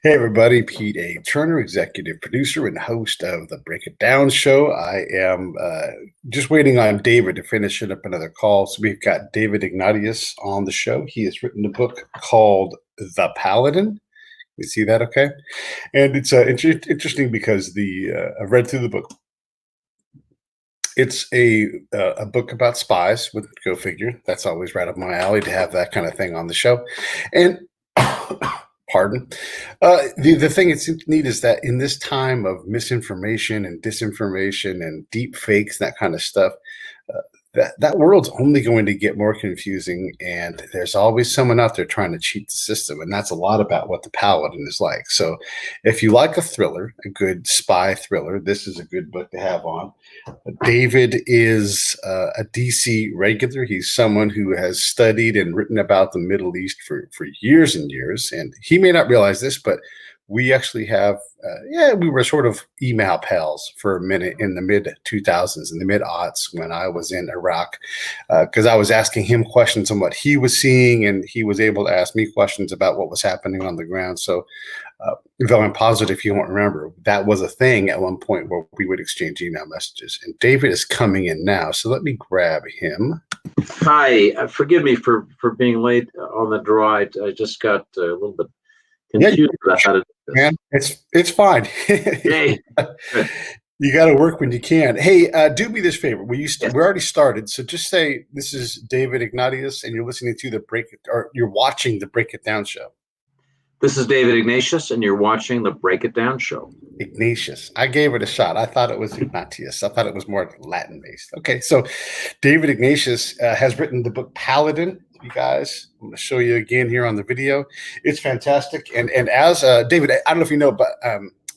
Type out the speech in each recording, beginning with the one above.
Hey everybody, Pete A. Turner, executive producer and host of the Break It Down show. I am just waiting on David to finish up another call. So we've got David Ignatius on the show. He has written a book called The Paladin. You see that okay? And it's interesting because I've read through the book. It's a book about spies, with go figure. That's always right up my alley to have that kind of thing on the show. And pardon. The thing that's neat is that in this time of misinformation and disinformation and deep fakes, that kind of stuff, that world's only going to get more confusing, and there's always someone out there trying to cheat the system, and that's a lot about what the Paladin is like. So if you like a thriller, a good spy thriller, this is a good book to have on. David is a DC regular. He's someone who has studied and written about the Middle East for years and years, and he may not realize this, but we actually have, we were sort of email pals for a minute in the mid 2000s, in the mid aughts when I was in Iraq, because I was asking him questions on what he was seeing, and he was able to ask me questions about what was happening on the ground. So, though I'm positive you won't remember, that was a thing at one point where we would exchange email messages. And David is coming in now, so let me grab him. Hi, forgive me for being late on the draw. I just got a little bit confused about how to do this. Man, it's fine. Hey. You got to work when you can. Hey, do me this favor. We already started, so just say this is David Ignatius, and you're listening to you're watching the Break It Down show. This is David Ignatius, and you're watching the Break It Down show. Ignatius. I gave it a shot. I thought it was Ignatius. I thought it was more Latin-based. Okay, so David Ignatius has written the book Paladin. You guys, I'm going to show you again here on the video. It's fantastic. And as David, I don't know if you know, but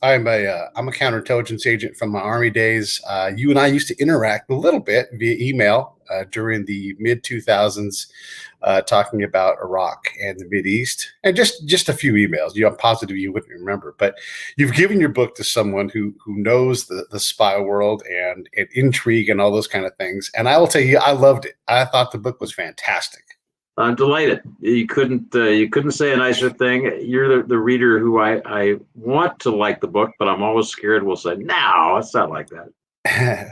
I'm a counterintelligence agent from my Army days. You and I used to interact a little bit via email during the mid 2000s, talking about Iraq and the Mideast, and just a few emails. I'm positive you wouldn't remember, but you've given your book to someone who knows the spy world and intrigue and all those kind of things. And I will tell you, I loved it. I thought the book was fantastic. I'm delighted. You couldn't say a nicer thing. You're the reader who I want to like the book, but I'm always scared we'll say, no, it's not like that.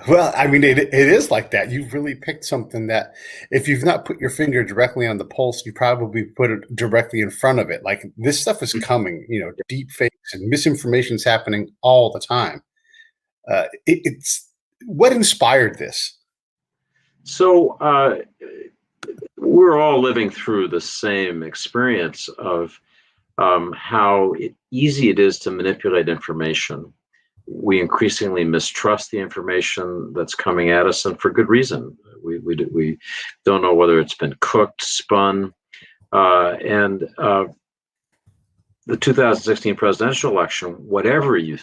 Well, I mean, it is like that. You've really picked something that if you've not put your finger directly on the pulse, you probably put it directly in front of it. Like, this stuff is coming, deep fakes and misinformation is happening all the time. It's what inspired this? So, we're all living through the same experience of how easy it is to manipulate information. We increasingly mistrust the information that's coming at us, and for good reason. We don't know whether it's been cooked, spun, and the 2016 presidential election, whatever you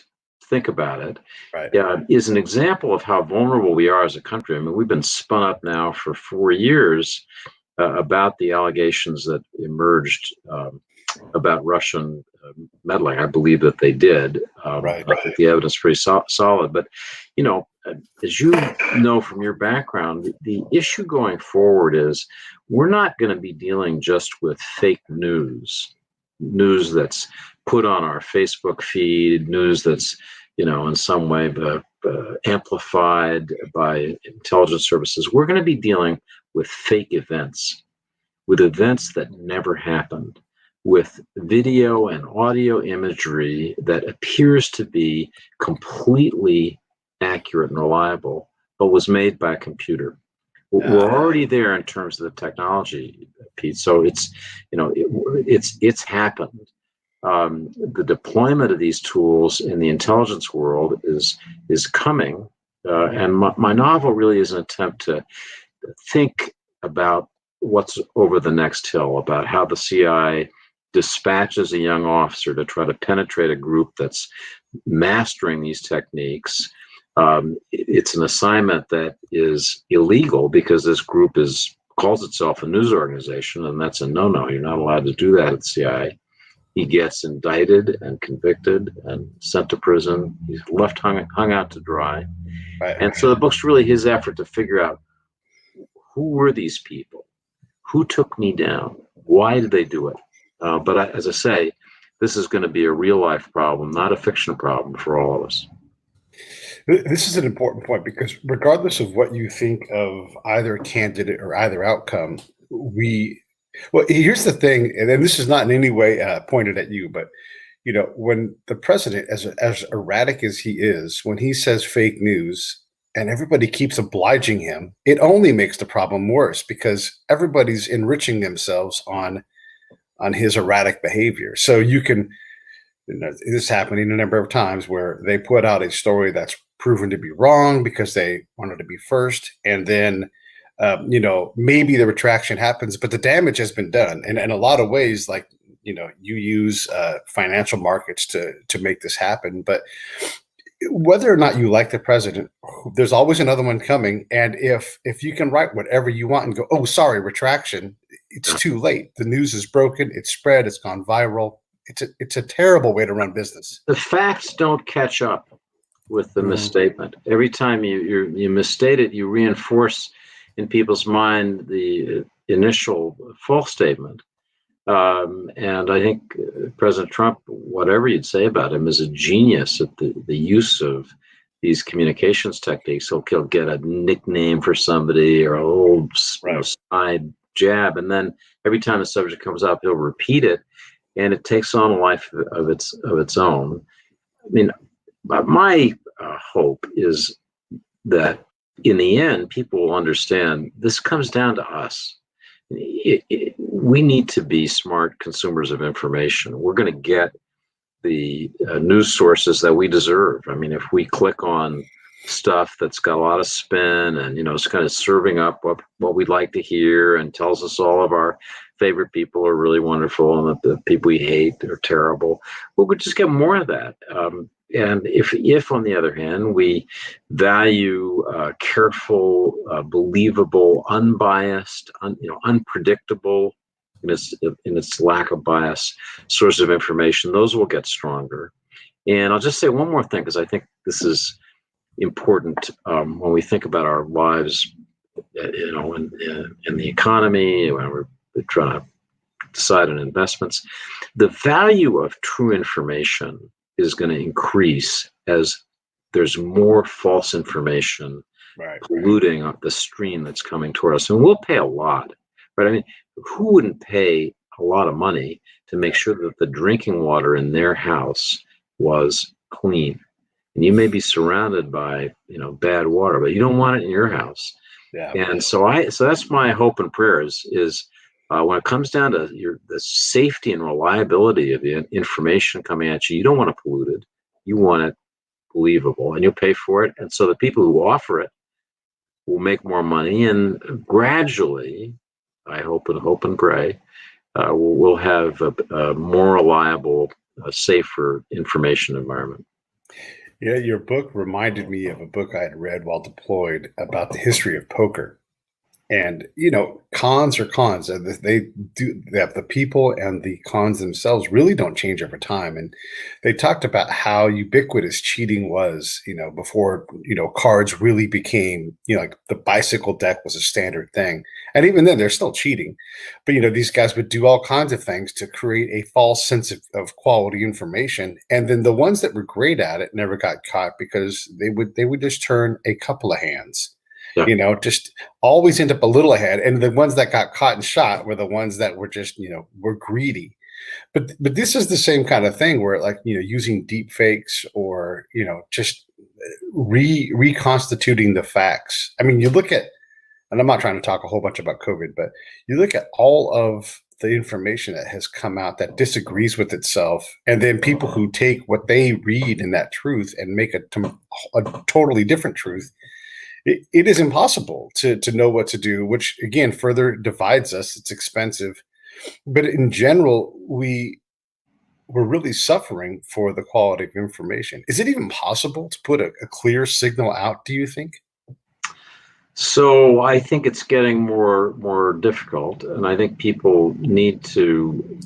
think about it, right, is an example of how vulnerable we are as a country. I mean, we've been spun up now for 4 years about the allegations that emerged about Russian meddling. I believe that they did. Right. I think the evidence is pretty solid. But, as you know from your background, the issue going forward is we're not going to be dealing just with fake news that's put on our Facebook feed, news that's, in some way amplified by intelligence services. We're going to be dealing with fake events, with events that never happened, with video and audio imagery that appears to be completely accurate and reliable, but was made by a computer. We're already there in terms of the technology, Pete. So it's happened. The deployment of these tools in the intelligence world is coming, and my novel really is an attempt to think about what's over the next hill, about how the CIA dispatches a young officer to try to penetrate a group that's mastering these techniques. It's an assignment that is illegal because this group calls itself a news organization, and that's a no-no. You're not allowed to do that at the CIA. He gets indicted and convicted and sent to prison. He's left hung out to dry. Right. And so the book's really his effort to figure out, who were these people? Who took me down? Why did they do it? But as I say, this is going to be a real life problem, not a fiction problem for all of us. This is an important point because regardless of what you think of either candidate or either outcome, well, here's the thing, and then this is not in any way pointed at you, but when the president, as erratic as he is, when he says fake news and everybody keeps obliging him, it only makes the problem worse because everybody's enriching themselves on his erratic behavior. So you can, this is happening a number of times where they put out a story that's proven to be wrong because they wanted to be first, and then maybe the retraction happens, but the damage has been done. And in a lot of ways, like you use financial markets to make this happen. But whether or not you like the president, there's always another one coming. And if you can write whatever you want and go, oh, sorry, retraction, it's too late. The news is broken. It's spread. It's gone viral. It's a terrible way to run business. The facts don't catch up with the misstatement. Every time you misstate it, you reinforce in people's mind the initial false statement. And I think President Trump, whatever you'd say about him, is a genius at the use of these communications techniques. He'll get a nickname for somebody or a little side jab, and then every time the subject comes up, he'll repeat it, and it takes on a life of its own. I mean, my hope is that in the end, people will understand this comes down to us. We need to be smart consumers of information. We're going to get the news sources that we deserve. I mean, if we click on stuff that's got a lot of spin and, it's kind of serving up what we'd like to hear and tells us all of our favorite people are really wonderful and that the people we hate are terrible, we'll just get more of that. And if on the other hand, we value careful, believable, unbiased, unpredictable in its lack of bias source of information, those will get stronger. And I'll just say one more thing, because I think this is important when we think about our lives, in the economy, when we're trying to decide on investments. The value of true information is going to increase as there's more false information polluting the stream that's coming toward us. And we'll pay a lot, right? I mean, who wouldn't pay a lot of money to make sure that the drinking water in their house was clean? And you may be surrounded by, bad water, but you don't want it in your house. Yeah. And so that's my hope and prayer is when it comes down to the safety and reliability of the information coming at you, you don't want it polluted. You want it believable, and you'll pay for it. And so the people who offer it will make more money, and gradually, I hope and pray, we'll have a more reliable, safer information environment. Yeah, your book reminded me of a book I had read while deployed about the history of poker. And, cons are cons. They have the people, and the cons themselves really don't change over time. And they talked about how ubiquitous cheating was, before, cards really became, like the bicycle deck was a standard thing. And even then, they're still cheating. But, these guys would do all kinds of things to create a false sense of quality information. And then the ones that were great at it never got caught because they would just turn a couple of hands. Yeah. Just always end up a little ahead. And the ones that got caught and shot were the ones that were just, were greedy. But this is the same kind of thing where, like, using deep fakes or, just reconstituting the facts. I mean, you look at, and I'm not trying to talk a whole bunch about COVID, but you look at all of the information that has come out that disagrees with itself, and then people who take what they read in that truth and make a totally different truth. It is impossible to know what to do, which again further divides us. It's expensive, but in general, we're really suffering for the quality of information. Is it even possible to put a clear signal out, do you think? So I think it's getting more difficult, and I think people need to,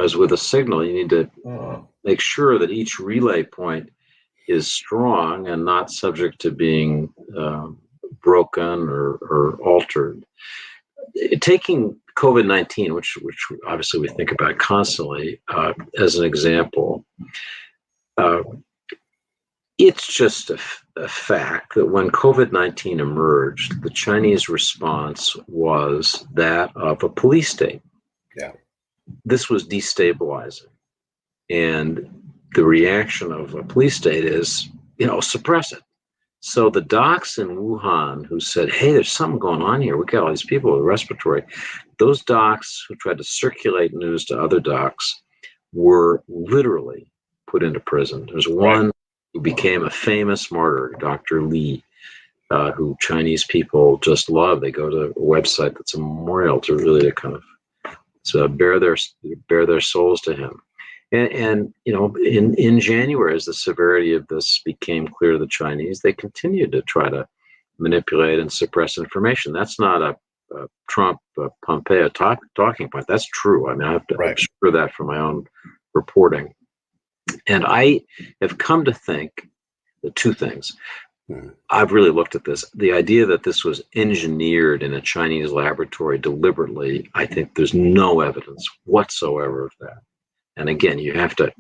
as with a signal, you need to make sure that each relay point is strong and not subject to being broken or altered. taking COVID-19, which obviously we think about constantly, as an example, it's just a fact that when COVID-19 emerged, the Chinese response was that of a police state. Yeah. This was destabilizing. And the reaction of a police state is, suppress it. So the docs in Wuhan who said, hey, there's something going on here. We got all these people with respiratory. Those docs who tried to circulate news to other docs were literally put into prison. There's one who became a famous martyr, Dr. Li, who Chinese people just love. They go to a website that's a memorial to really kind of bear their souls to him. And in January, as the severity of this became clear to the Chinese, they continued to try to manipulate and suppress information. That's not a Trump Pompeo talking point. That's true. I mean, I have to assure that from my own reporting. And I have come to think the two things. I've really looked at this. The idea that this was engineered in a Chinese laboratory deliberately, I think there's no evidence whatsoever of that. And again,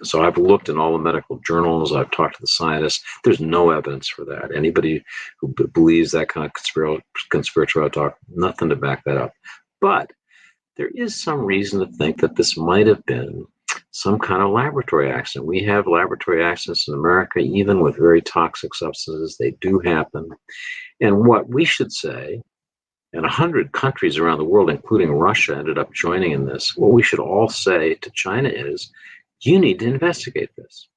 so I've looked in all the medical journals, I've talked to the scientists, there's no evidence for that. Anybody who believes that kind of conspiratorial talk, nothing to back that up. But there is some reason to think that this might have been some kind of laboratory accident. We have laboratory accidents in America, even with very toxic substances. They do happen. And what we should say, and 100 countries around the world, including Russia, ended up joining in this, what we should all say to China is, you need to investigate this.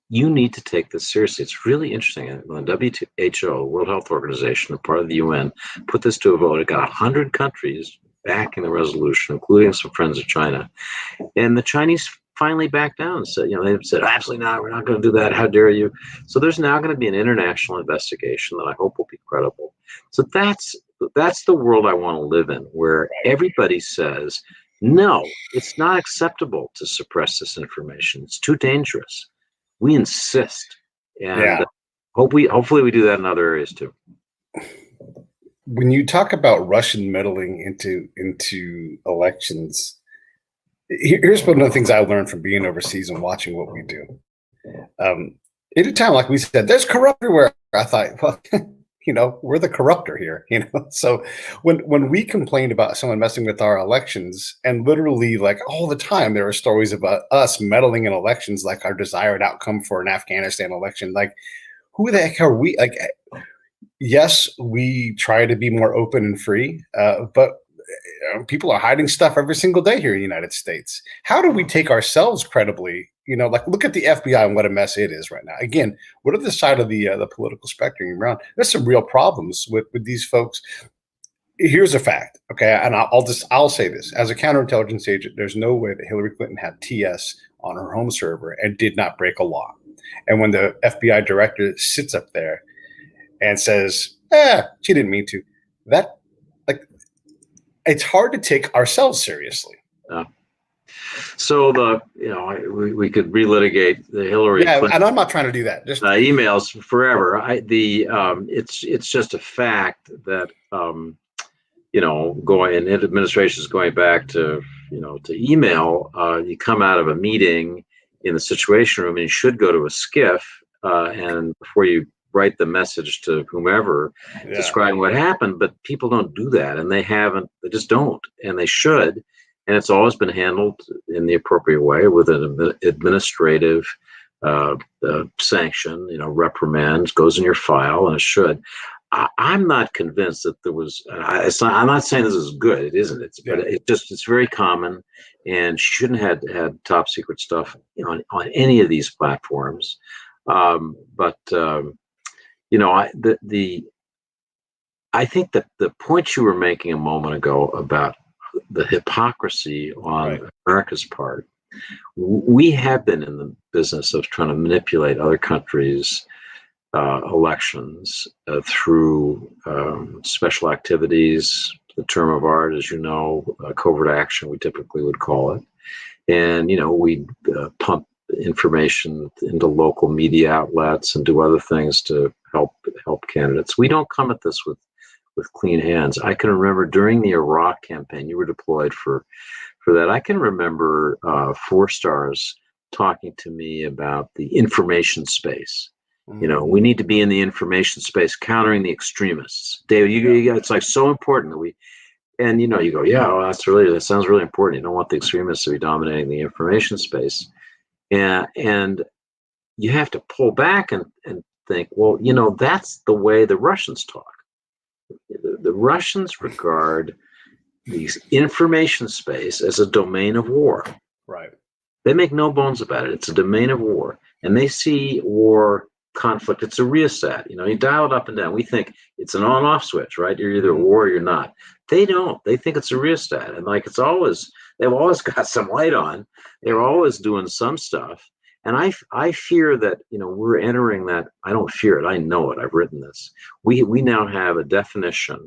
You need to take this seriously. It's really interesting. When the WHO, the World Health Organization, a part of the UN, put this to a vote, it got 100 countries backing the resolution, including some friends of China. And the Chinese finally backed down and said, they said, absolutely not, we're not going to do that. How dare you? So there's now going to be an international investigation that I hope will be credible. So that's the world I want to live in, where everybody says, no, it's not acceptable to suppress this information. It's too dangerous. We insist. And hopefully we do that in other areas too. When you talk about Russian meddling into elections, here's one of the things I learned from being overseas and watching what we do. At a time, like we said, there's corrupt everywhere. I thought, well, we're the corrupter here, So when we complained about someone messing with our elections, and literally like all the time, there are stories about us meddling in elections, like our desired outcome for an Afghanistan election. Like, who the heck are we? Like, yes, we try to be more open and free, but people are hiding stuff every single day here in the United States. How do we take ourselves credibly? Like, look at the FBI and what a mess it is right now. Again, what are the side of the political spectrum you're around? There's some real problems with these folks. Here's a fact, okay? And I'll say this. As a counterintelligence agent, there's no way that Hillary Clinton had TS on her home server and did not break a law. And when the FBI director sits up there and says, she didn't mean to, it's hard to take ourselves seriously. So we could relitigate the Hillary Clinton, and I'm not trying to do that. Just emails forever. It's just a fact that going administrations going back to to email. You come out of a meeting in the Situation Room, and you should go to a skiff, and before you write the message to whomever describing what happened, but people don't do that, and they just don't, and they should. And it's always been handled in the appropriate way with an administrative sanction, reprimand goes in your file, and it should. I'm not convinced that there was. I'm not saying this is good. It isn't. But it's very common, and shouldn't have had top secret stuff on any of these platforms. I think that the point you were making a moment ago about the hypocrisy on America's part, we have been in the business of trying to manipulate other countries' elections through special activities, the term of art, as you know, covert action, we typically would call it. And, we pump information into local media outlets and do other things to help candidates. We don't come at this with clean hands. I can remember during the Iraq campaign, you were deployed for that. I can remember 4-stars talking to me about the information space. We need to be in the information space, countering the extremists. David, it's like so important that we, and you go, yeah, well, that sounds really important. You don't want the extremists to be dominating the information space. And you have to pull back and think, well, that's the way the Russians talk. The Russians regard the information space as a domain of war. Right. They make no bones about it. It's a domain of war. And they see war, conflict, it's a rheostat. You dial it up and down. We think it's an on-off switch, right? You're either at war or you're not. They don't. They think it's a rheostat. And they've always got some light on. They're always doing some stuff. And I fear that, we're entering that. I don't fear it. I know it. I've written this. We now have a definition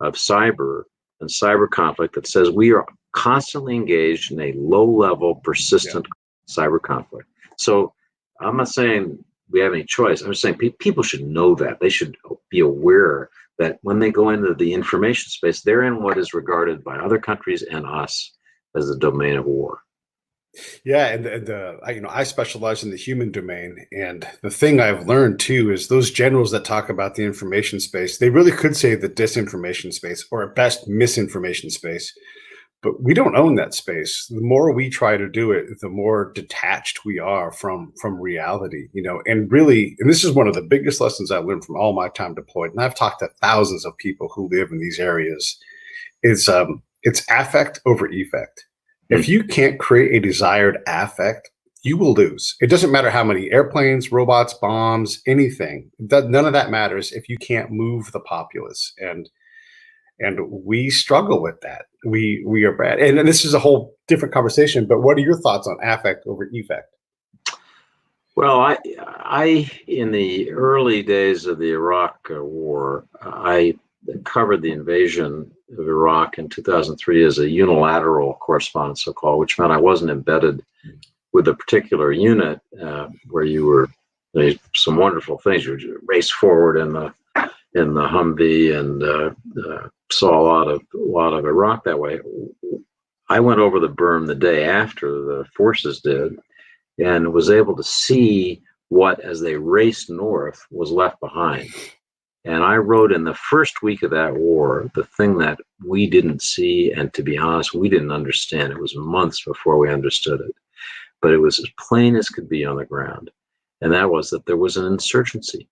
of cyber and cyber conflict that says we are constantly engaged in a low-level, persistent cyber conflict. So I'm not saying we have any choice. I'm just saying people should know that. They should be aware that when they go into the information space, they're in what is regarded by other countries and us as the domain of war. Yeah, and I specialize in the human domain, and the thing I've learned too is those generals that talk about the information space, they really could say the disinformation space, or at best misinformation space, but we don't own that space. The more we try to do it, the more detached we are from reality, and really, and this is one of the biggest lessons I learned from all my time deployed, and I've talked to thousands of people who live in these areas. It's affect over effect. If you can't create a desired affect, you will lose. It doesn't matter how many airplanes, robots, bombs, anything. None of that matters if you can't move the populace. And we struggle with that. We are bad. And this is a whole different conversation, but what are your thoughts on affect over effect? Well, I in the early days of the Iraq war, I covered the invasion of Iraq in 2003 as a unilateral correspondent, so-called, which meant I wasn't embedded with a particular unit where you were some wonderful things. You raced forward in the Humvee and saw a lot of Iraq that way. I went over the berm the day after the forces did, and was able to see what, as they raced north, was left behind. And I wrote in the first week of that war, the thing that we didn't see, and to be honest, we didn't understand. It was months before we understood it. But it was as plain as could be on the ground. And that was that there was an insurgency.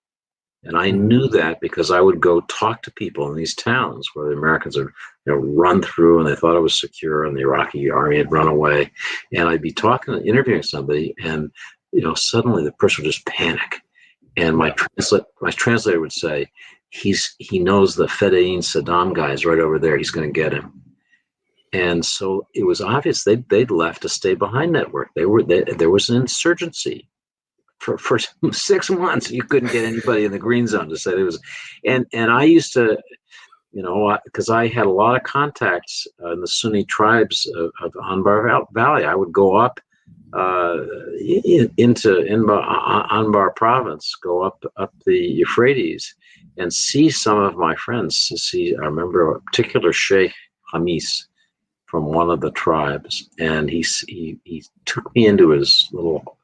And I knew that because I would go talk to people in these towns where the Americans had run through and they thought it was secure and the Iraqi army had run away. And I'd be interviewing somebody, and suddenly the person would just panic. And my translator would say, he knows the Fedayeen Saddam guy is right over there. He's going to get him. And so it was obvious they'd left a stay behind network. There was an insurgency for 6 months. You couldn't get anybody in the green zone to say there was. And I used to, because I had a lot of contacts in the Sunni tribes of Anbar Valley. I would go up into Anbar province, go up the Euphrates, and see some of my friends. I remember a particular Sheikh Hamis from one of the tribes, and he took me into his little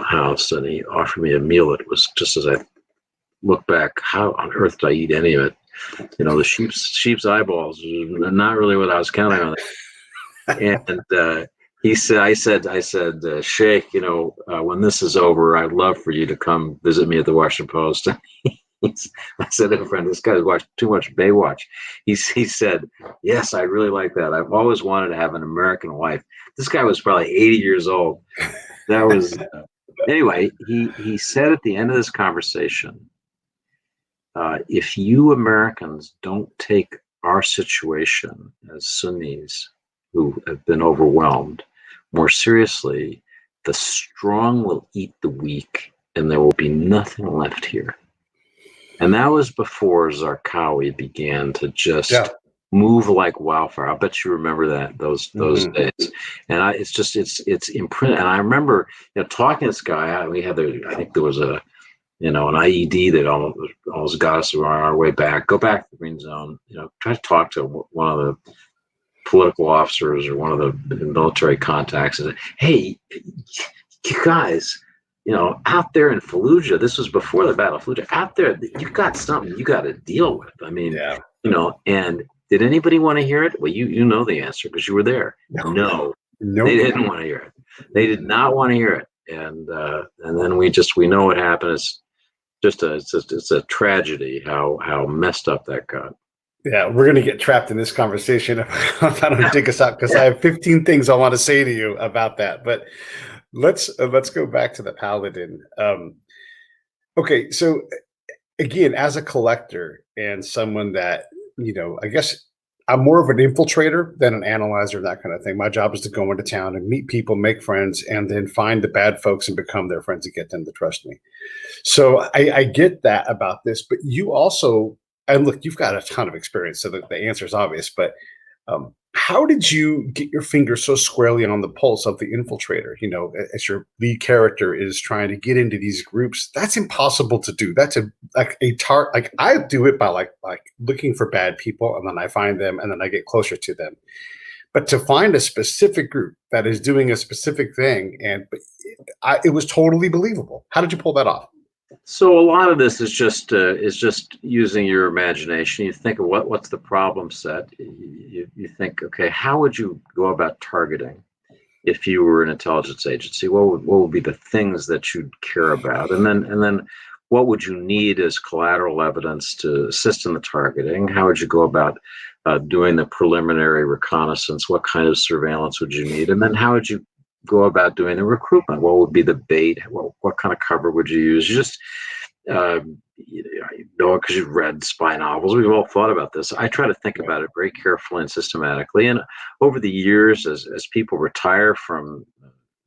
house, and he offered me a meal. It was, just as I look back, how on earth did I eat any of it? The sheep's eyeballs, not really what I was counting on. And he said, I said, Sheikh, when this is over, I'd love for you to come visit me at the Washington Post. I said to a friend, this guy's watched too much Baywatch. He said, yes, I really like that. I've always wanted to have an American wife. This guy was probably 80 years old. That was, anyway, he said at the end of this conversation, if you Americans don't take our situation as Sunnis who have been overwhelmed more seriously, the strong will eat the weak, and there will be nothing left here. And that was before Zarqawi began to just move like wildfire. I'll bet you remember that those days. And it's imprinted. And I remember talking to this guy. I think there was a an IED that almost got us on our way back. Go back to the green zone. Try to talk to one of the political officers or one of the military contacts and say, hey, you guys, out there in Fallujah, this was before the Battle of Fallujah, out there, you got something you got to deal with. I mean, Yeah. And did anybody want to hear it? Well, you know the answer because you were there. No, they didn't want to hear it. They did not want to hear it. And then we know what happened. It's a tragedy how messed up that got. Yeah, we're going to get trapped in this conversation if I don't dig us out, because I have 15 things I want to say to you about that. But let's go back to the Paladin. Okay, so again, as a collector and someone that, I guess I'm more of an infiltrator than an analyzer, that kind of thing. My job is to go into town and meet people, make friends, and then find the bad folks and become their friends and get them to trust me. So I get that about this, but you also, and look, you've got a ton of experience, so the answer is obvious, but how did you get your finger so squarely on the pulse of the infiltrator? As your lead character is trying to get into these groups, that's impossible to do. That's like I do it by like looking for bad people, and then I find them, and then I get closer to them. But to find a specific group that is doing a specific thing, it was totally believable. How did you pull that off? So a lot of this is just using your imagination. You think of what's the problem set. You think, okay, how would you go about targeting if you were an intelligence agency? What would be the things that you'd care about, and then what would you need as collateral evidence to assist in the targeting? How would you go about doing the preliminary reconnaissance? What kind of surveillance would you need, and then how would you go about doing the recruitment? What would be the bait? What kind of cover would you use? You just, because you've read spy novels, we've all thought about this. I try to think about it very carefully and systematically. And over the years, as people retire from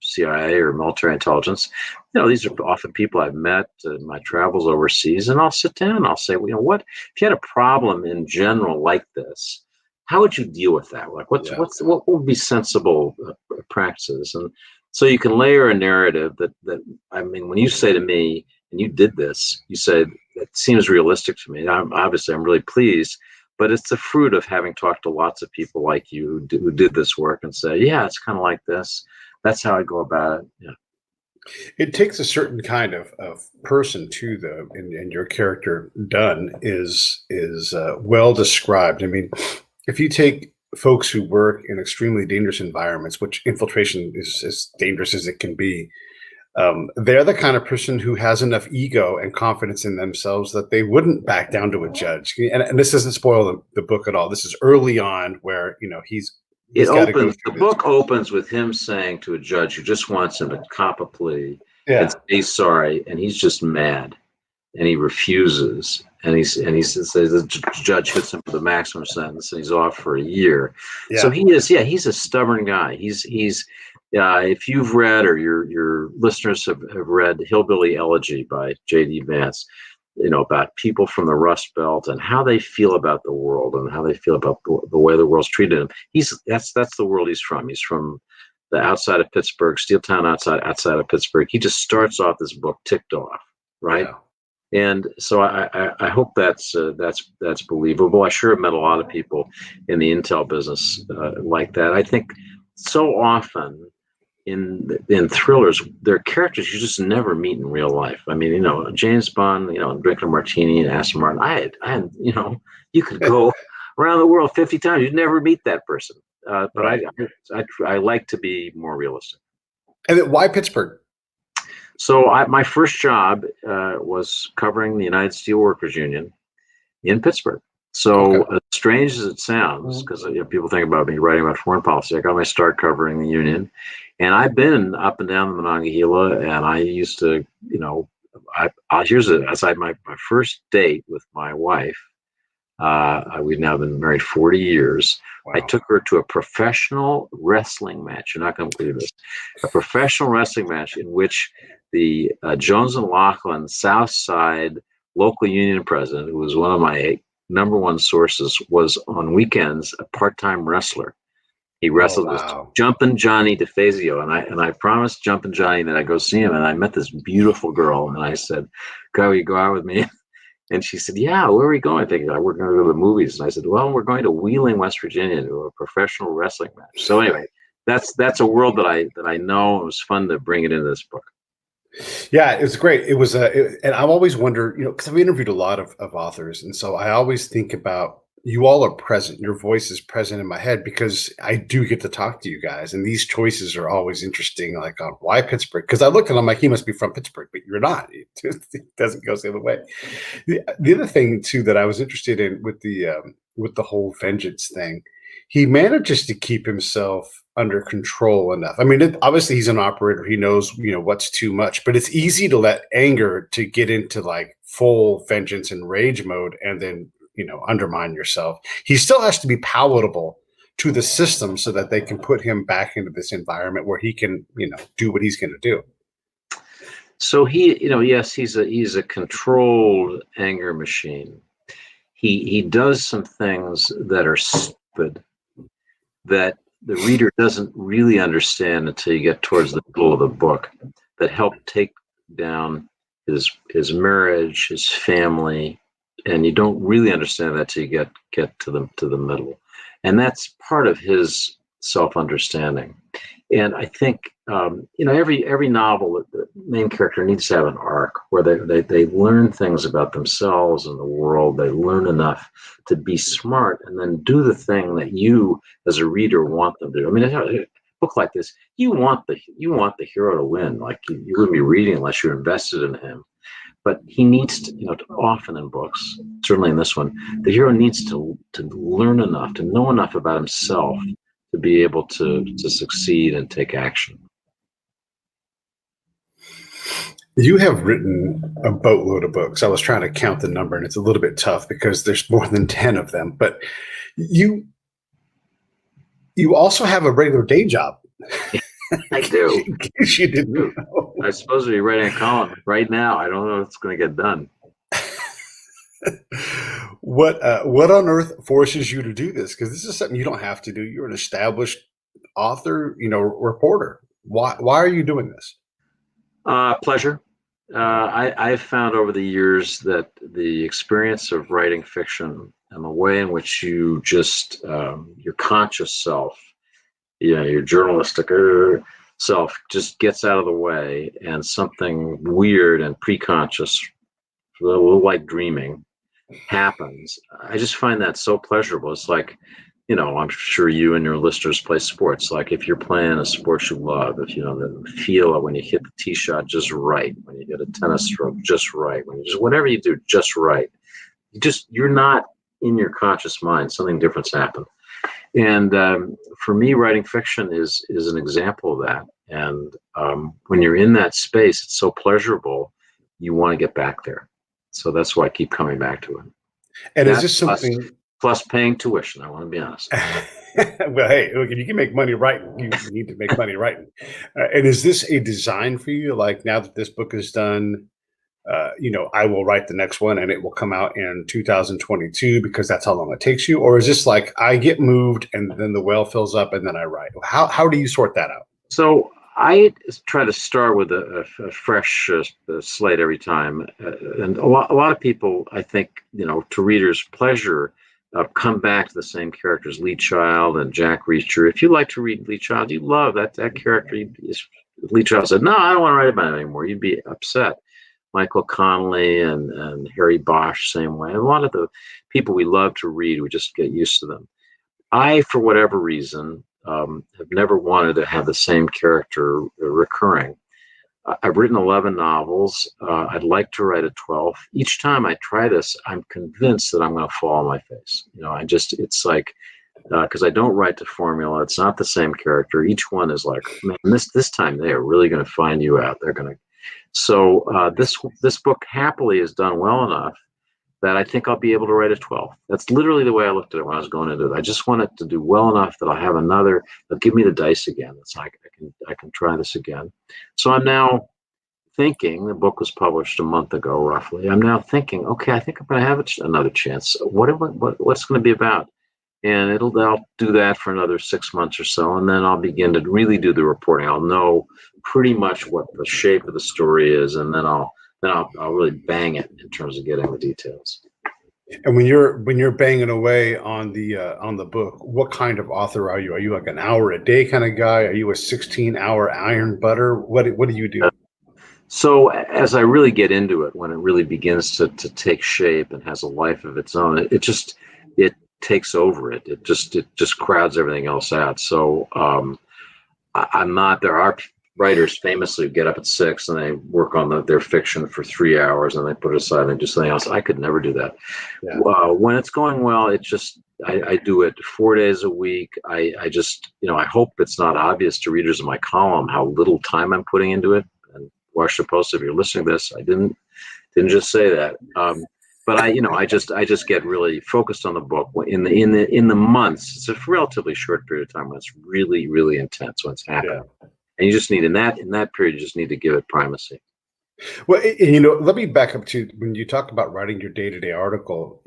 CIA or military intelligence, these are often people I've met in my travels overseas, and I'll sit down and I'll say, what if you had a problem in general like this? How would you deal with that? Like, what would be sensible practices? And so you can layer a narrative that I mean, when you say to me, and you did this, you said, it seems realistic to me. I'm really pleased, but it's the fruit of having talked to lots of people like you who did this work and say, yeah, it's kind of like this. That's how I go about it. Yeah. It takes a certain kind of person too, though, and your character Dunn is well described. I mean, if you take folks who work in extremely dangerous environments, which infiltration is as dangerous as it can be, they're the kind of person who has enough ego and confidence in themselves that they wouldn't back down to a judge. And this doesn't spoil the book at all. This is early on where, the book opens with him saying to a judge who just wants him to cop a plea and say sorry, and he's just mad. And he refuses, and he says the judge hits him for the maximum sentence, and he's off for a year. Yeah. So he's a stubborn guy. He's if you've read, or your listeners have read Hillbilly Elegy by J.D. Vance, about people from the Rust Belt and how they feel about the world and how they feel about the way the world's treated him. That's the world he's from. He's from the outside of Pittsburgh, steel town outside of Pittsburgh. He just starts off this book ticked off, right? Yeah. And so I hope that's believable. I sure have met a lot of people in the intel business like that. I think so often in thrillers, there are characters you just never meet in real life. I mean, James Bond, drinking a martini and Aston Martin. I had, you could go around the world 50 times, you'd never meet that person. But right. I like to be more realistic. And then why Pittsburgh? So my first job was covering the United Steelworkers Union in Pittsburgh. So as strange as it sounds, because people think about me writing about foreign policy, I got my start covering the union. And I've been up and down the Monongahela, and I used to, as I had my first date with my wife. We've now been married 40 years. Wow. I took her to a professional wrestling match. You're not going to believe this. A professional wrestling match in which the Jones and Laughlin South Side local union president, who was one of my number one sources, was on weekends a part-time wrestler. He Oh, wrestled with wow. Jumpin' Johnny DeFazio, and I promised Jumpin' Johnny that I'd go see him. And I met this beautiful girl, and I said, "Will you go out with me?" And she said, "Yeah, where are we going?" Thinking, "We're going to go to the movies." And I said, "Well, we're going to Wheeling, West Virginia, to a professional wrestling match." So anyway, that's a world that I know. It was fun to bring it into this book. Yeah, it was great. It was, and I've always wondered, because I've interviewed a lot of authors, and so I always think about you all are present. Your voice is present in my head because I do get to talk to you guys, and these choices are always interesting. Like on why Pittsburgh? Because I look at him like he must be from Pittsburgh, but you're not. It doesn't go the other way. The other thing too that I was interested in with the whole vengeance thing, he manages to keep himself under control enough. I mean, obviously he's an operator. He knows, what's too much, but it's easy to let anger to get into like full vengeance and rage mode and then, undermine yourself. He still has to be palatable to the system so that they can put him back into this environment where he can, do what he's going to do. So he, yes, he's a controlled anger machine. He does some things that are stupid that the reader doesn't really understand until you get towards the middle of the book, that help take down his marriage, his family, and you don't really understand that till you get to the middle, and that's part of his self-understanding. And I think every novel, the main character needs to have an arc where they learn things about themselves and the world. They learn enough to be smart and then do the thing that you, as a reader, want them to do. I mean, a book like this, you want the hero to win. Like you wouldn't be reading unless you're invested in him. But he needs to, often in books, certainly in this one, the hero needs to learn enough, to know enough about himself to be able to succeed and take action. You have written a boatload of books. I was trying to count the number, and it's a little bit tough because there's more than 10 of them. But you also have a regular day job. I do. In case you didn't know. I'm supposed to be writing a column right now. I don't know if it's going to get done. What on earth forces you to do this? Because this is something you don't have to do. You're an established author, reporter. Why are you doing this? Pleasure. I've found over the years that the experience of writing fiction and the way in which you just your conscious self, your journalistic self just gets out of the way, and something weird and preconscious, a little like dreaming, happens. I just find that so pleasurable. It's like, I'm sure you and your listeners play sports. Like if you're playing a sport you love, if the feel it when you hit the tee shot just right, when you get a tennis stroke just right, when you just whatever you do just right, you're not in your conscious mind. Something different's happened. And for me, writing fiction is an example of that. And when you're in that space, it's so pleasurable. You want to get back there. So that's why I keep coming back to it. And is this something plus paying tuition? I want to be honest. Well, hey, look, if you can make money writing, you need to make money writing. And is this a design for you? Like now that this book is done, I will write the next one and it will come out in 2022 because that's how long it takes you? Or is this like I get moved and then the well fills up and then I write? How do you sort that out? So I try to start with a fresh slate every time. And a lot of people, I think, to readers' pleasure, come back to the same characters, Lee Child and Jack Reacher. If you like to read Lee Child, you love that character. Lee Child said, "No, I don't want to write about it anymore." You'd be upset. Michael Connelly and Harry Bosch, same way. A lot of the people we love to read, we just get used to them. I, for whatever reason, have never wanted to have the same character recurring. I've written 11 novels. I'd like to write a 12th. Each time I try this, I'm convinced that I'm going to fall on my face. It's like, because I don't write to formula. It's not the same character. Each one is like, man, this time they are really going to find you out. They're going to. So this book happily is done well enough that I think I'll be able to write a 12th. That's literally the way I looked at it when I was going into it. I just want it to do well enough that I'll have another. They'll give me the dice again. It's like I can try this again. So I'm now thinking. The book was published a month ago, roughly. I'm now thinking, okay, I think I'm going to have another chance. What's going to be about? and I'll do that for another 6 months or so, and then I'll begin to really do the reporting. I'll know pretty much what the shape of the story is, and then I'll really bang it in terms of getting the details. And when you're banging away on the book, what kind of author are you? Are you like an hour a day kind of guy? Are you a 16-hour iron butter? What do you do? So as I really get into it, when it really begins to take shape and has a life of its own, it takes over it. It just crowds everything else out. So I'm not. There are writers famously who get up at 6 and they work on their fiction for 3 hours and they put it aside and do something else. I could never do that. Yeah. When it's going well, I do it 4 days a week. I just, I hope it's not obvious to readers of my column how little time I'm putting into it. And Washington Post, if you're listening to this, I didn't just say that. But I just get really focused on the book in the months. It's a relatively short period of time when it's really, really intense when it's happening. Yeah. And you just need in that period, you just need to give it primacy. Well, let me back up to when you talk about writing your day-to-day article.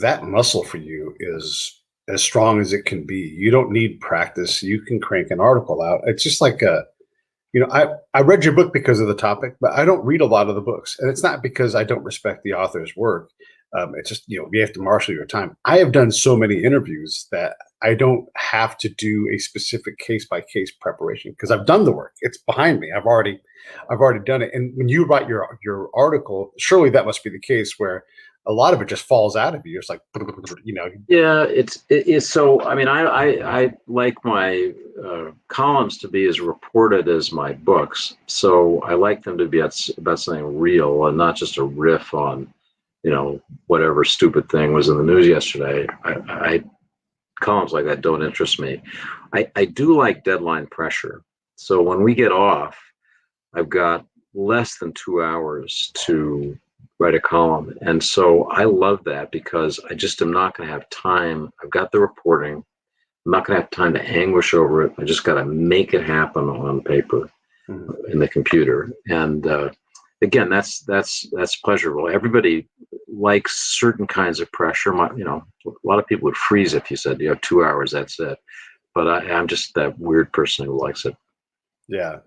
That muscle for you is as strong as it can be. You don't need practice. You can crank an article out. It's just like I read your book because of the topic, but I don't read a lot of the books, and it's not because I don't respect the author's work. It's just, you have to marshal your time. I have done so many interviews that I don't have to do a specific case by case preparation because I've done the work. It's behind me. I've already done it. And when you write your article, surely that must be the case where a lot of it just falls out of you. It's like, Yeah, it's so, I mean, I like my columns to be as reported as my books. So I like them to be about something real and not just a riff on, whatever stupid thing was in the news yesterday. Columns like that don't interest me. I do like deadline pressure. So when we get off, I've got less than 2 hours to write a column. And so I love that because I just am not going to have time. I've got the reporting. I'm not going to have time to anguish over it. I just got to make it happen on paper in the computer. And again, that's pleasurable. Everybody likes certain kinds of pressure. A lot of people would freeze if you said you have 2 hours, that's it. But I'm just that weird person who likes it. Yeah.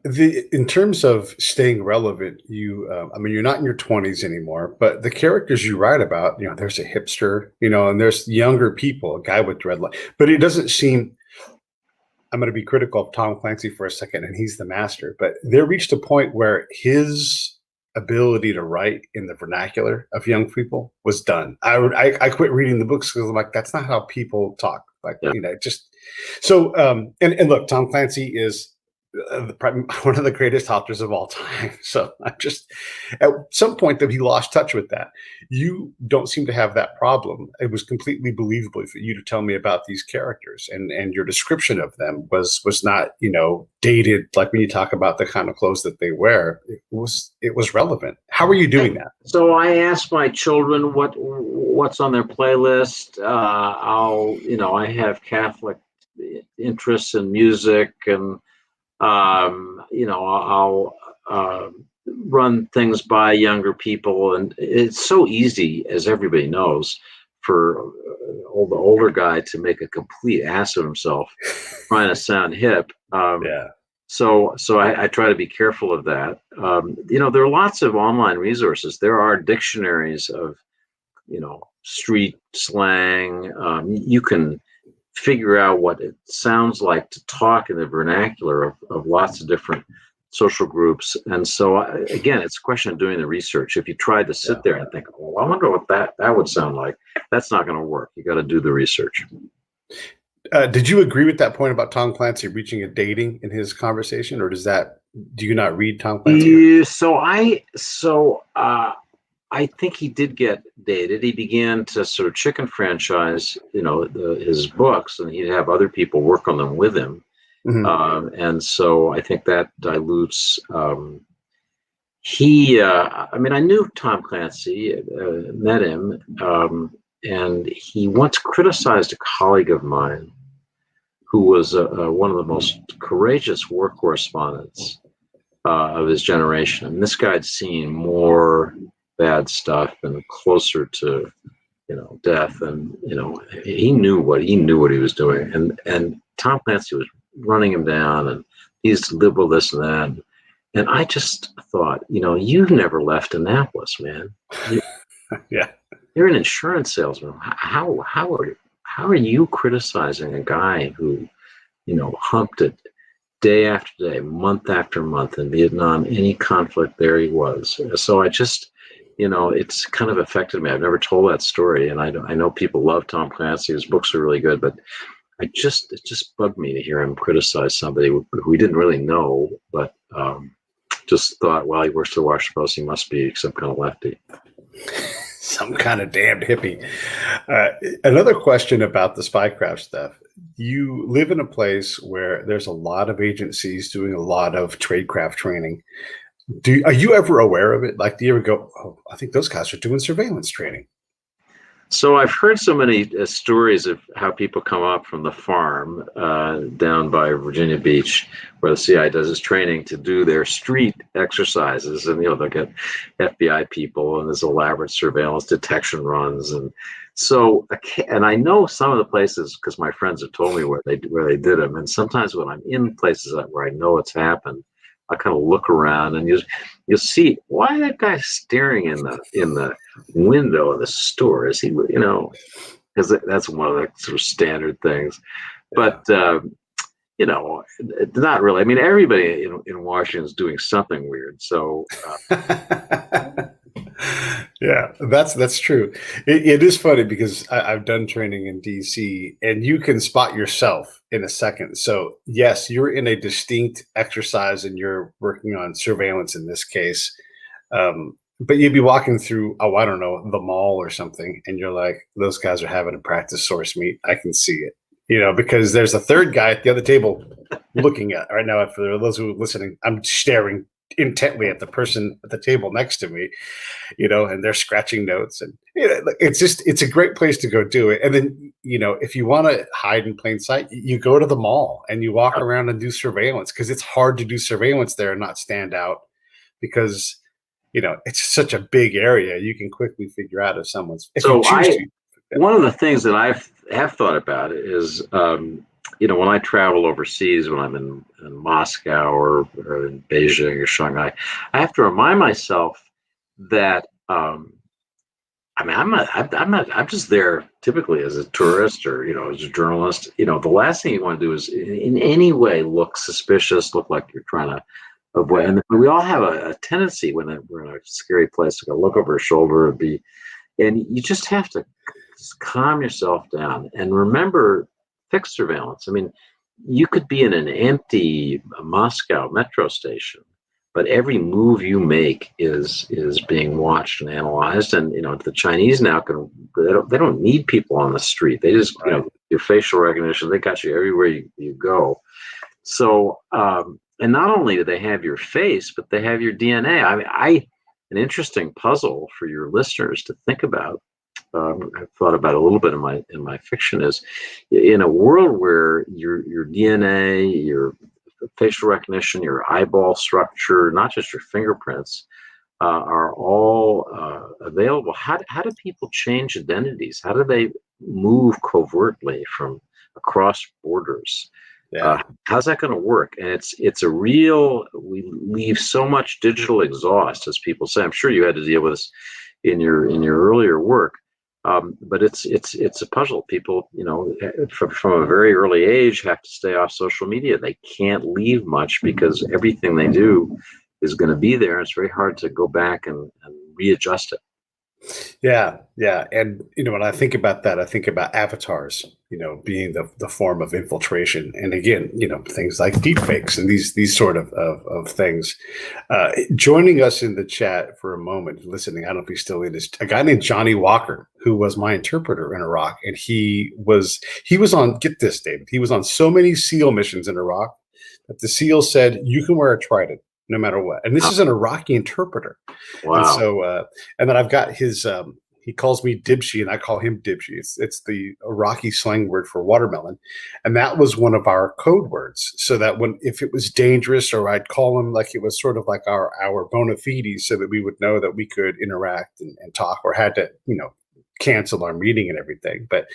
In terms of staying relevant, you're not in your 20s anymore, but the characters you write about, there's a hipster, and there's younger people, a guy with dreadlocks, but it doesn't seem. I'm going to be critical of Tom Clancy for a second, and he's the master, but there reached a point where his ability to write in the vernacular of young people was done. I quit reading the books because I'm like, that's not how people talk. Like, just so. And look, Tom Clancy is one of the greatest authors of all time. So I just, at some point that he lost touch with that. You don't seem to have that problem. It was completely believable for you to tell me about these characters, and your description of them was not, dated. Like when you talk about the kind of clothes that they wear, it was relevant. How are you doing that? So I asked my children what's on their playlist. I have Catholic interests in music, and I'll run things by younger people, and it's so easy, as everybody knows, for the older guy to make a complete ass of himself trying to sound hip. So I try to be careful of that. There are lots of online resources. There are dictionaries of, street slang. You can figure out what it sounds like to talk in the vernacular of lots of different social groups. And so again, it's a question of doing the research. If you tried to sit there and think, well, I wonder what that would sound like, that's not going to work. You got to do the research. Did you agree with that point about Tom Clancy reaching a dating in his conversation, or do you not read Tom Clancy? I think he did get dated. He began to sort of chicken franchise, his books, and he'd have other people work on them with him. Mm-hmm. And so I think that dilutes. I knew Tom Clancy, met him, and he once criticized a colleague of mine who was one of the most courageous war correspondents of his generation. And this guy had seen more bad stuff and closer to death, and he knew what he was doing, and Tom Clancy was running him down, and he's liberal this and that, and I just thought, you've never left Annapolis, man. Yeah. You're an insurance salesman. How are you criticizing a guy who, humped it day after day, month after month in Vietnam, any conflict, there he was. So I just, it's kind of affected me. I've never told that story, and I know people love Tom Clancy. His books are really good, but it just bugged me to hear him criticize somebody who we didn't really know, but just thought, well, he works for the Washington Post, he must be some kind of lefty. Some kind of damned hippie. Another question about the Spycraft stuff. You live in a place where there's a lot of agencies doing a lot of tradecraft training. Are you ever aware of it? Like, do you ever go, oh, I think those guys are doing surveillance training? So I've heard so many stories of how people come up from the farm down by Virginia Beach, where the CIA does its training, to do their street exercises, and they'll get FBI people, and there's elaborate surveillance detection runs, and so, and I know some of the places because my friends have told me where they did them, and sometimes when I'm in places where I know it's happened, I kind of look around, and you'll see, why that guy staring in the window of the store? Is he, because that's one of the sort of standard things. But not really. I mean, everybody in Washington is doing something weird. So yeah, that's true. It is funny because I've done training in DC, and you can spot yourself in a second. So yes, you're in a distinct exercise, and you're working on surveillance in this case. But you'd be walking through, I don't know, the mall or something, and you're like, those guys are having a practice source meet. I can see it, because there's a third guy at the other table looking at right now. For those who are listening, I'm staring intently at the person at the table next to me, and they're scratching notes, and it's a great place to go do it. And then, if you want to hide in plain sight, you go to the mall and you walk around and do surveillance, because it's hard to do surveillance there and not stand out, because it's such a big area. You can quickly figure out if someone's. One of the things that I have thought about is, when I travel overseas, when I'm in Moscow or in Beijing or Shanghai, I have to remind myself that I'm just there typically as a tourist or as a journalist. The last thing you want to do is in any way look suspicious, look like you're trying to avoid. And we all have a tendency when we're in a scary place to go look over our shoulder and you just have to calm yourself down and remember fixed surveillance. I mean, you could be in an empty Moscow metro station, but every move you make is being watched and analyzed. And the Chinese now they don't need people on the street. They just your facial recognition. They got you everywhere you go. So and not only do they have your face, but they have your DNA. I mean, an interesting puzzle for your listeners to think about. I've thought about a little bit in my fiction is, in a world where your DNA, your facial recognition, your eyeball structure, not just your fingerprints, are all available. How do people change identities? How do they move covertly from across borders? Yeah. How's that going to work? And it's a real. We leave so much digital exhaust, as people say. I'm sure you had to deal with this in your earlier work. But it's a puzzle. People, from a very early age, have to stay off social media. They can't leave much because everything they do is going to be there. It's very hard to go back and readjust it. Yeah. And, when I think about that, I think about avatars, being the form of infiltration. And again, things like deepfakes and these sort of things. Joining us in the chat for a moment, listening, I don't know if he's still in, is a guy named Johnny Walker, who was my interpreter in Iraq. And he was on, get this, David, he was on so many SEAL missions in Iraq that the SEAL said, you can wear a Trident no matter what. And this is an Iraqi interpreter. Wow. And so, and then I've got his, he calls me Dibshi and I call him Dibshi. It's the Iraqi slang word for watermelon. And that was one of our code words. So that if it was dangerous, or I'd call him, like it was sort of like our bona fides, so that we would know that we could interact and talk, or had to, cancel our meeting and everything. But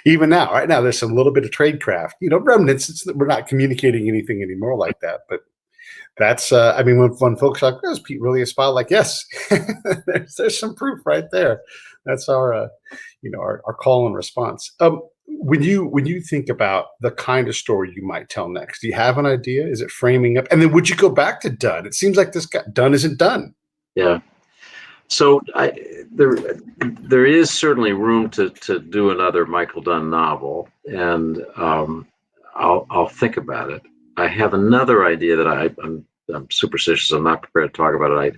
even now, right now, there's a little bit of tradecraft, remnants. We're not communicating anything anymore like that. But that's, I mean, when folks are like, oh, is Pete really a spy? Like, yes, there's some proof right there. That's our call and response. When you think about the kind of story you might tell next, do you have an idea? Is it framing up? And then would you go back to Dunn? It seems like this guy Dunn isn't done. Yeah. So there is certainly room to do another Michael Dunn novel, and I'll think about it. I have another idea that I'm superstitious. I'm not prepared to talk about it. I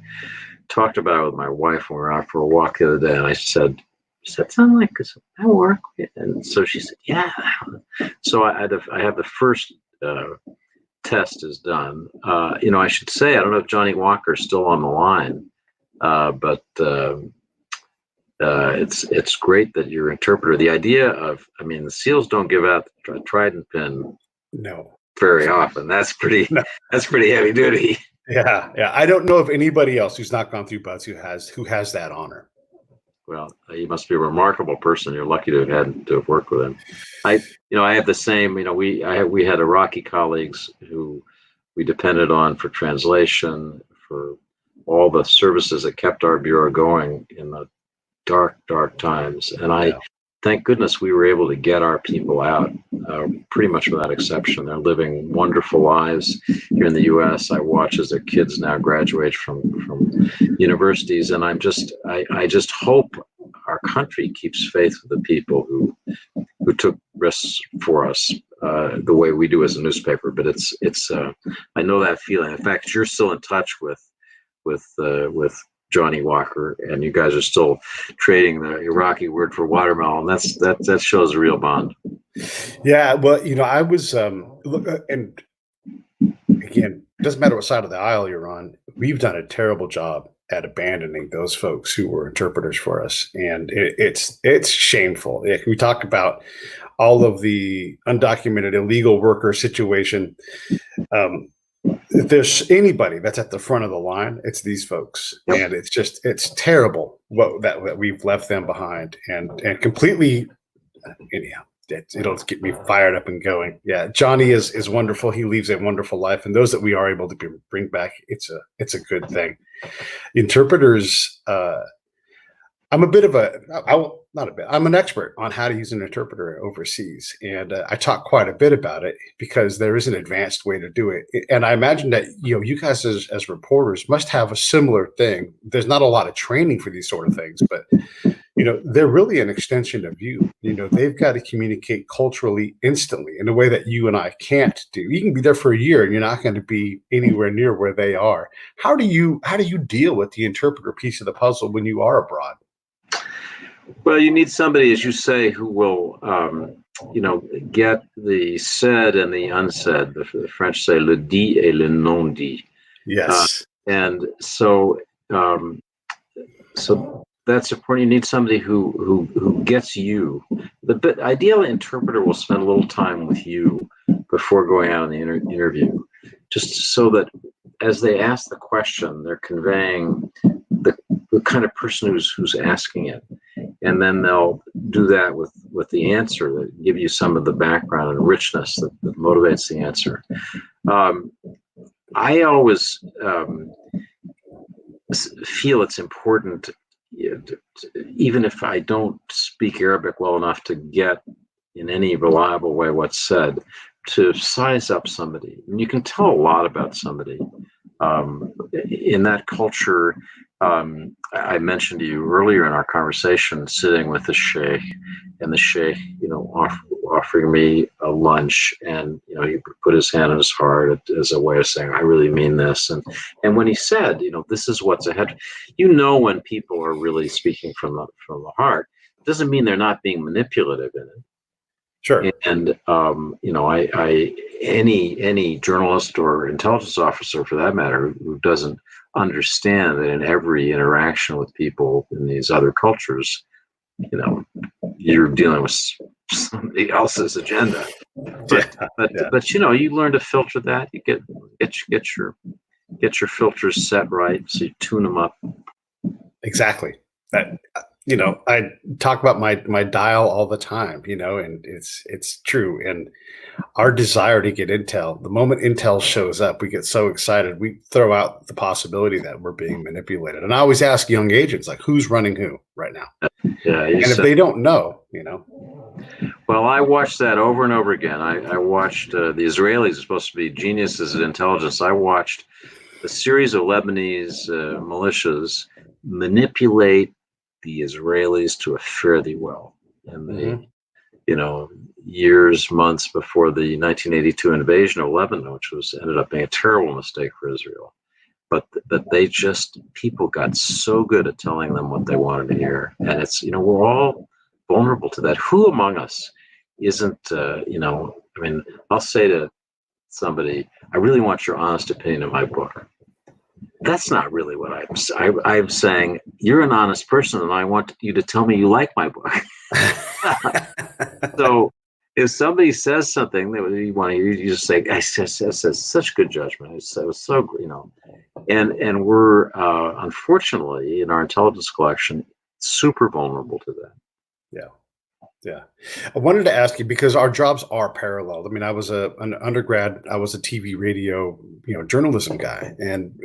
talked about it with my wife when we were out for a walk the other day, and I said, "Does that sound like that work?" And so she said, "Yeah." So I have the first test is done. I should say, I don't know if Johnny Walker is still on the line. But it's great that your interpreter. The idea of, the SEALs don't give out the Trident pin very often. That's pretty heavy duty. Yeah. I don't know of anybody else who's not gone through BIDS who has that honor. Well, you must be a remarkable person. You're lucky to have worked with him. I have the same. We had Iraqi colleagues who we depended on for translation, for all the services that kept our bureau going in the dark times. And thank goodness we were able to get our people out pretty much without exception. They're living wonderful lives here in the U.S. I watch as their kids now graduate from universities, and I just hope our country keeps faith with the people who took risks for us the way we do as a newspaper. But it's I know that feeling. In fact, you're still in touch with Johnny Walker, and you guys are still trading the Iraqi word for watermelon. That shows a real bond. Yeah, well, I was and again, it doesn't matter what side of the aisle you're on. We've done a terrible job at abandoning those folks who were interpreters for us, and it's shameful. We talk about all of the undocumented illegal worker situation. If there's anybody that's at the front of the line, it's these folks. Yep. And it's terrible that we've left them behind, and completely, anyhow, it'll get me fired up and going. Yeah. Johnny is wonderful. He leaves a wonderful life. And those that we are able to bring back, it's a good thing. Interpreters, I'm an expert on how to use an interpreter overseas. And I talk quite a bit about it because there is an advanced way to do it. And I imagine that, you guys as reporters must have a similar thing. There's not a lot of training for these sort of things, but, they're really an extension of you. They've got to communicate culturally instantly in a way that you and I can't do. You can be there for a year and you're not going to be anywhere near where they are. How do you deal with the interpreter piece of the puzzle when you are abroad? Well, you need somebody, as you say, who will, get the said and the unsaid. The French say le dit et le non dit. Yes. And so that's important. You need somebody who gets you. The ideal interpreter will spend a little time with you before going out on the interview, just so that as they ask the question, they're conveying the kind of person who's asking it. And then they'll do that with the answer, that give you some of the background and richness that motivates the answer. I always feel it's important, even if I don't speak Arabic well enough to get in any reliable way what's said, to size up somebody. And you can tell a lot about somebody. In that culture, I mentioned to you earlier in our conversation, sitting with the sheikh, and the sheikh, offering me a lunch, and he put his hand on his heart as a way of saying, "I really mean this." And when he said, "This is what's ahead," when people are really speaking from the heart. It doesn't mean they're not being manipulative in it. Sure. And any journalist or intelligence officer, for that matter, who doesn't understand that in every interaction with people in these other cultures, you're dealing with somebody else's agenda. But you learn to filter that. You get your filters set right, so you tune them up. Exactly. I talk about my dial all the time, and it's true. And our desire to get intel, the moment intel shows up, we get so excited, we throw out the possibility that we're being manipulated. And I always ask young agents, like, who's running who right now? Yeah, and if they don't know, Well, I watched that over and over again. I watched the Israelis are supposed to be geniuses at intelligence. I watched a series of Lebanese militias manipulate the Israelis to a fare thee well. And they, years, months before the 1982 invasion of Lebanon, which ended up being a terrible mistake for Israel. But people got so good at telling them what they wanted to hear. And it's, we're all vulnerable to that. Who among us isn't, I'll say to somebody, I really want your honest opinion of my book. That's not really what I'm saying. You're an honest person, and I want you to tell me you like my book. So if somebody says something that you want to hear, you just say, "I says such good judgment." It was so, and we're unfortunately in our intelligence collection super vulnerable to that. Yeah. I wanted to ask you, because our jobs are parallel. I mean, I was an undergrad. I was a TV, radio, journalism guy, and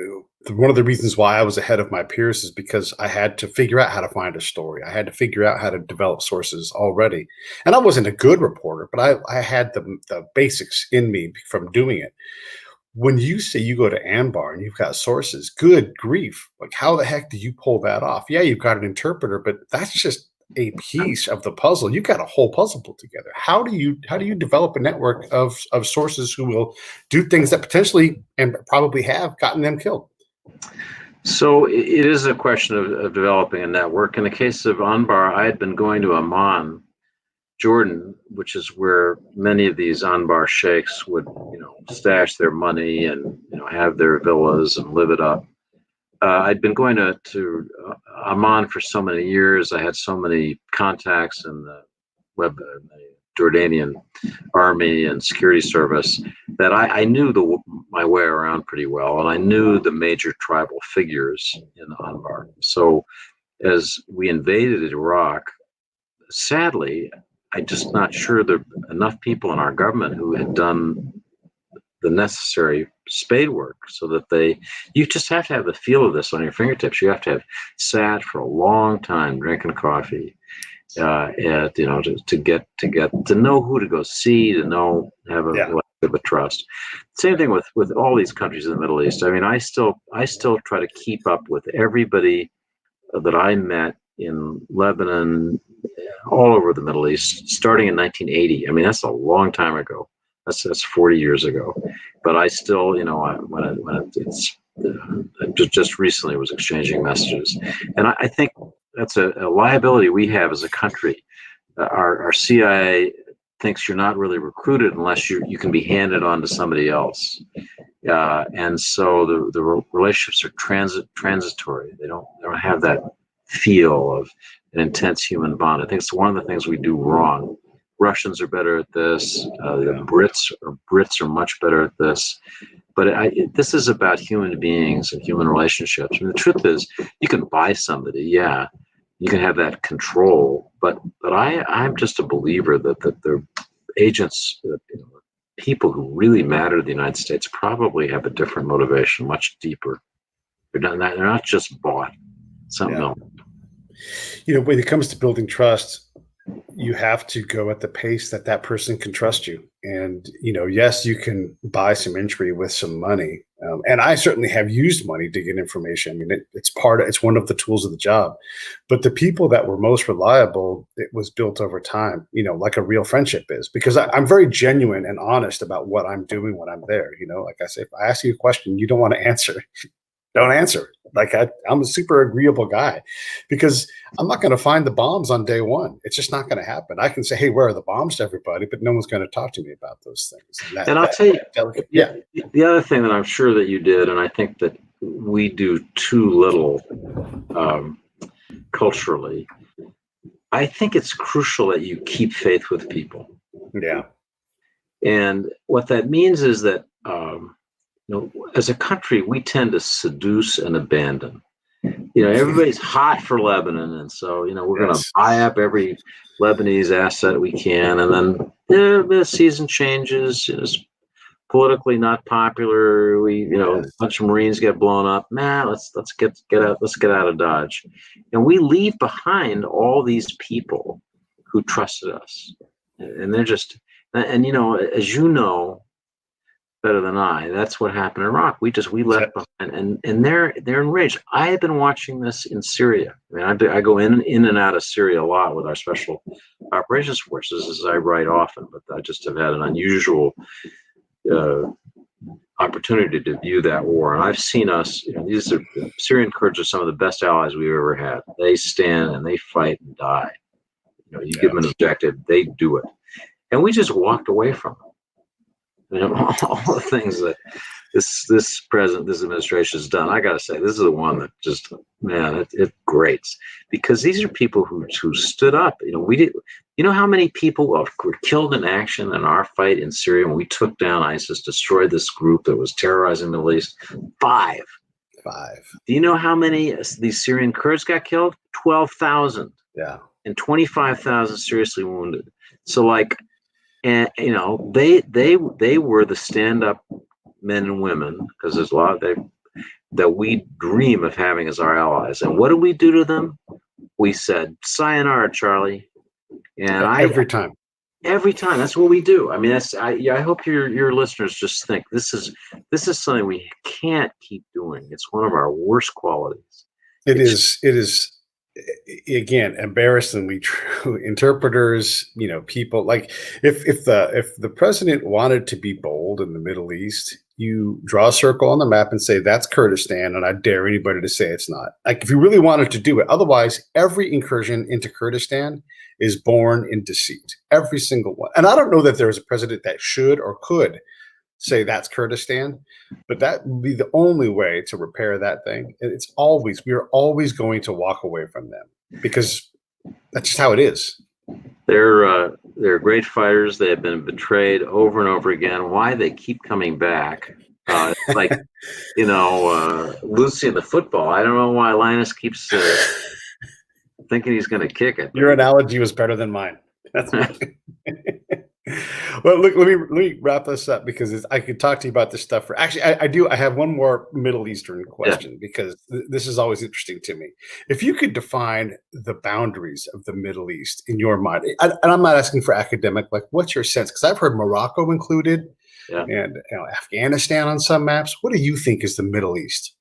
one of the reasons why I was ahead of my peers is because I had to figure out how to find a story. I had to figure out how to develop sources already, and I wasn't a good reporter, but I had the basics in me from doing it. When you say you go to Ambar and you've got sources, good grief! Like, how the heck do you pull that off? Yeah, you've got an interpreter, but that's just a piece of the puzzle. You've got a whole puzzle put together. How do you develop a network of sources who will do things that potentially and probably have gotten them killed? So it is a question of developing a network. In the case of Anbar, I had been going to Amman, Jordan, which is where many of these Anbar sheikhs would, stash their money and have their villas and live it up. I'd been going to Amman for so many years. I had so many contacts in the Jordanian army and security service that I knew my way around pretty well, and I knew the major tribal figures in Anbar. So as we invaded Iraq, sadly, I'm just not sure there are enough people in our government who had done the necessary spade work so that you just have to have the feel of this on your fingertips. You have to have sat for a long time drinking coffee, to get to know who to go see, to have a trust. Same thing with all these countries in the Middle East. I mean, I still try to keep up with everybody that I met in Lebanon, all over the Middle East, starting in 1980. I mean, that's a long time ago. That's 40 years ago. But I still, just recently was exchanging messages, and I think that's a liability we have as a country. Our CIA thinks you're not really recruited unless you can be handed on to somebody else, and so the relationships are transitory. They don't have that feel of an intense human bond. I think it's one of the things we do wrong. Russians are better at this. The Brits are much better at this. But this is about human beings and human relationships. I mean, the truth is, you can buy somebody, yeah, you can have that control. But I'm just a believer that the agents, people who really matter to the United States, probably have a different motivation, much deeper. They're not just bought. Something else. When it comes to building trust, you have to go at the pace that person can trust you. And, yes, you can buy some entry with some money. And I certainly have used money to get information. I mean, it's one of the tools of the job. But the people that were most reliable, it was built over time, like a real friendship is, because I'm very genuine and honest about what I'm doing when I'm there. Like I say, if I ask you a question you don't want to answer, don't answer. Like I'm a super agreeable guy, because I'm not going to find the bombs on day one. It's just not going to happen. I can say, "Hey, where are the bombs to everybody?" But no one's going to talk to me about those things. And I'll tell you, the other thing that I'm sure that you did, and I think that we do too little culturally, I think it's crucial that you keep faith with people. Yeah. And what that means is that as a country, we tend to seduce and abandon. everybody's hot for Lebanon, and so we're going to Yes. buy up every Lebanese asset we can, and then the season changes. It's politically not popular. We, a bunch of Marines get blown up. Man, let's get out. Let's get out of Dodge, and we leave behind all these people who trusted us, and they're just, and as you know better than I, that's what happened in Iraq. We left behind, and they're enraged. I have been watching this in Syria. I mean, I go in and out of Syria a lot with our special operations forces, as I write often, but I just have had an unusual opportunity to view that war. And I've seen us, Syrian Kurds are some of the best allies we've ever had. They stand and they fight and die. You give them an objective, they do it. And we just walked away from them. All the things that this administration has done, I got to say, this is the one that just, man, it grates, because these are people who stood up. We did. How many people were killed in action in our fight in Syria when we took down ISIS, destroyed this group that was terrorizing the Middle East? 5. Do you know how many these Syrian Kurds got killed? 12,000. Yeah. And 25,000 seriously wounded. So and they were the stand-up men and women, because there's a lot that we dream of having as our allies. And what did we do to them? We said, "Sayonara, Charlie." And every time, that's what we do. I mean, I hope your listeners just think this is something we can't keep doing. It's one of our worst qualities. It is again embarrassingly true. Interpreters, people, like if the president wanted to be bold in the Middle East, you draw a circle on the map and say that's Kurdistan, and I dare anybody to say it's not. Like, if you really wanted to do it. Otherwise, every incursion into Kurdistan is born in deceit, every single one. And I don't know that there is a president that should or could say that's Kurdistan, but that would be the only way to repair that thing. We are always going to walk away from them, because that's just how it is. They're great fighters. They have been betrayed over and over again. Why they keep coming back? Like Lucy in the football. I don't know why Linus keeps thinking he's going to kick it. Your analogy was better than mine. That's well, look, let me wrap this up, because I could talk to you about this stuff for actually I have one more Middle Eastern question, because this is always interesting to me. If you could define the boundaries of the Middle East in your mind, and I'm not asking for academic, like, what's your sense? Because I've heard Morocco included, and Afghanistan on some maps. What do you think is the Middle East?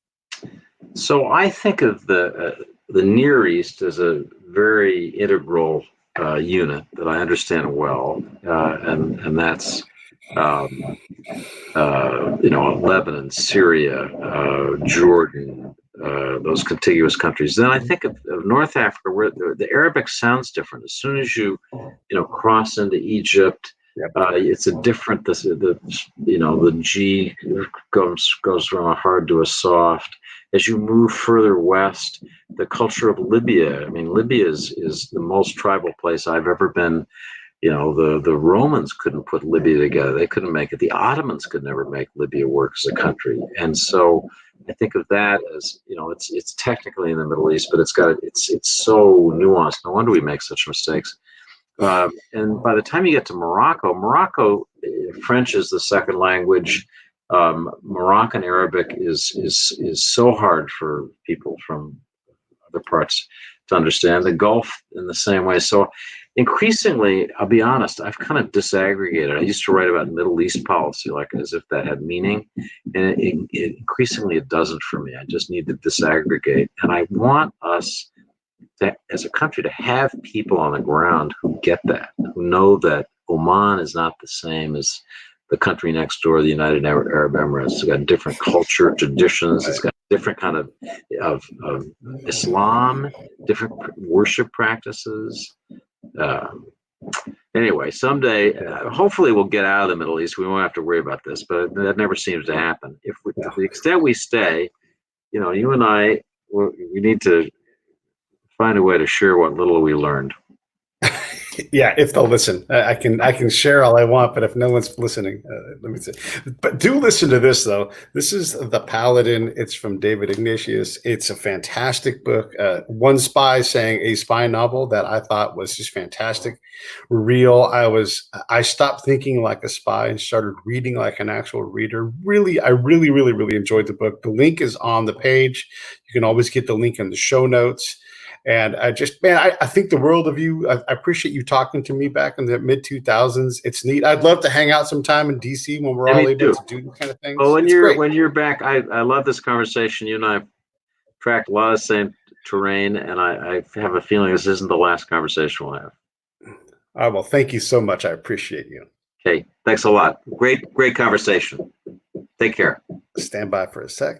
So I think of the Near East as a very integral unit that I understand well, and that's Lebanon, Syria, Jordan, those contiguous countries. Then I think of North Africa, where the Arabic sounds different. As soon as you cross into Egypt, it's a different. The G goes from a hard to a soft. As you move further west, the culture of Libya. I mean, Libya is the most tribal place I've ever been. The Romans couldn't put Libya together. They couldn't make it. The Ottomans could never make Libya work as a country. And so I think of that as, it's technically in the Middle East, but it's so nuanced. No wonder we make such mistakes. And by the time you get to Morocco, French is the second language. Moroccan Arabic is so hard for people from other parts to understand. The Gulf in the same way. So increasingly, I'll be honest, I've kind of disaggregated. I used to write about Middle East policy, like as if that had meaning, and increasingly it doesn't for me. I just need to disaggregate, and I want us to, as a country, to have people on the ground who get that, who know that Oman is not the same as the country next door, the United Arab Emirates. It's got different culture, traditions. It's got different kind of Islam, different worship practices. Anyway, someday, hopefully we'll get out of the Middle East. We won't have to worry about this, but that never seems to happen. To the extent we stay, you and I, we need to find a way to share what little we learned. Yeah, if they'll listen, I can share all I want, but if no one's listening, let me see. But do listen to this though. This is the Paladin. It's from David Ignatius. It's a fantastic book. One spy saying a spy novel that I thought was just fantastic, real. I stopped thinking like a spy and started reading like an actual reader. Really, I really enjoyed the book. The link is on the page. You can always get the link in the show notes. And I just, man, I think the world of you. I appreciate you talking to me back in the mid 2000s. It's neat. I'd love to hang out sometime in DC when we're Yeah, all me able too. to do these kind of things. Well, It's great. when you're back, I love this conversation. You and I tracked a lot of same terrain, and I have a feeling this isn't the last conversation we'll have. Well, thank you so much. I appreciate you. Okay, thanks a lot. Great conversation. Take care. Stand by for a sec.